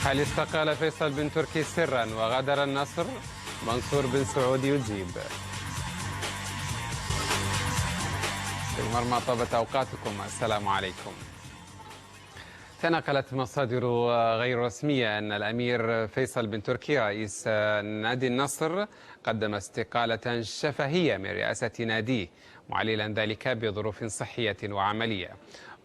هل استقال فيصل بن تركي سرا وغادر النصر؟ منصور بن سعود يجيب. في المرمى طابت أوقاتكم، السلام عليكم. تناقلت مصادر غير رسمية أن الأمير فيصل بن تركي رئيس نادي النصر قدم استقالة شفهية من رئاسة ناديه، معللا ذلك بظروف صحية وعملية.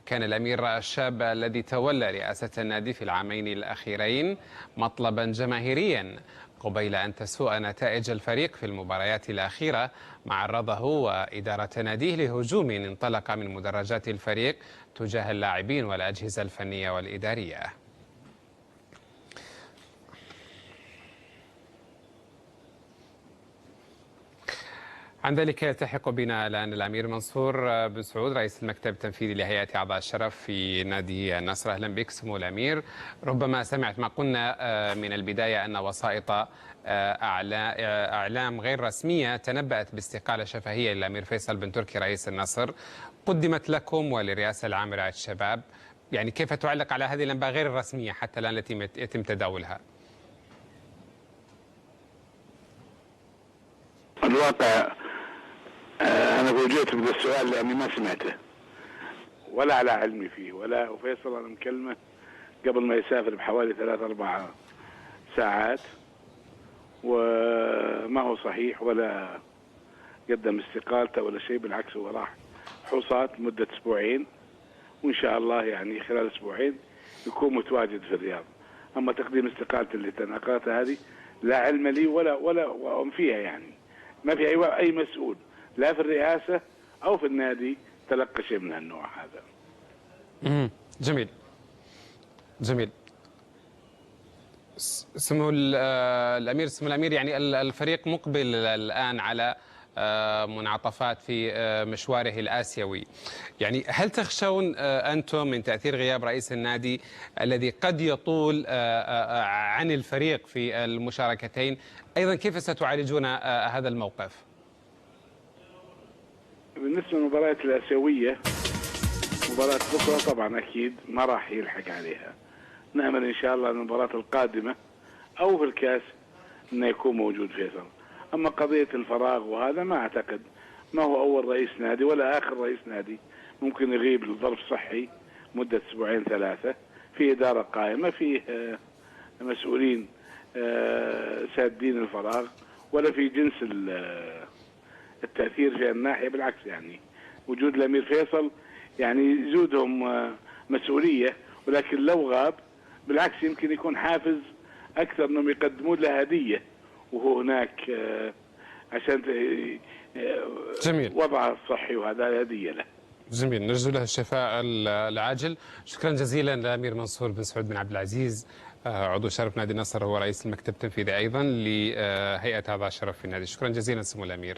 كان الأمير الشاب الذي تولى رئاسة النادي في العامين الأخيرين مطلبا جماهيريا قبيل أن تسوء نتائج الفريق في المباريات الأخيرة، مع عرضه وإدارة ناديه لهجوم انطلق من مدرجات الفريق تجاه اللاعبين والأجهزة الفنية والإدارية. عن ذلك يلتحق بنا الآن الأمير منصور بن سعود رئيس المكتب التنفيذي لهيئة أعضاء الشرف في نادي النصر. أهلا بك سمو الأمير. ربما سمعت ما قلنا من البداية أن وسائط أعلام غير رسمية تنبأت باستقالة شفهية للأمير فيصل بن تركي رئيس النصر، قدمت لكم وللرئاسة العامة لرعاية الشباب، يعني كيف تعلق على هذه الأنباء غير الرسمية حتى الآن التي يتم تداولها؟ الواقع أنا فوجئت بهذا السؤال لأني ما سمعته ولا على علمي فيه، وفيصل أنا مكلمه قبل ما يسافر بحوالي 3-4 ساعات، وما هو صحيح ولا قدم استقالته ولا شيء، بالعكس هو راح فحوصات مدة أسبوعين، وإن شاء الله يعني خلال أسبوعين يكون متواجد في الرياض. أما تقديم استقالته اللي تناقلتها هذه لا علم لي ولا فيها، يعني ما في أي مسؤول لا في الرئاسة أو في النادي تلقى شيء من النوع هذا. جميل جميل. سمو الأمير، يعني الفريق مقبل الآن على منعطفات في مشواره الآسيوي، يعني هل تخشون أنتم من تأثير غياب رئيس النادي الذي قد يطول عن الفريق في المشاركتين؟ أيضا كيف ستعالجون هذا الموقف؟ بالنسبة للمباريات الآسيوية، مباراة بكرة طبعا أكيد ما راح يلحق عليها، نأمل إن شاء الله المباراة القادمة أو في الكاس إنه يكون موجود فيصل. أما قضية الفراغ وهذا ما أعتقد، ما هو أول رئيس نادي ولا آخر رئيس نادي ممكن يغيب لظرف صحي مدة 2-3، في إدارة قائمة، في مسؤولين سادين الفراغ، ولا في جنس التأثير في الناحية، بالعكس يعني وجود الأمير فيصل يعني يزودهم مسؤولية، ولكن لو غاب بالعكس يمكن يكون حافز أكثر أنهم يقدمون له هدية وهو هناك عشان جميل. وضعه الصحي، وهذا هدية له. جميل، نرجو له الشفاء العاجل. شكرا جزيلا للأمير منصور بن سعود بن عبد العزيز، عضو شرف نادي النصر، هو رئيس المكتب التنفيذي أيضا لهيئة أعضاء الشرف في النادي. شكرا جزيلا سمو الأمير.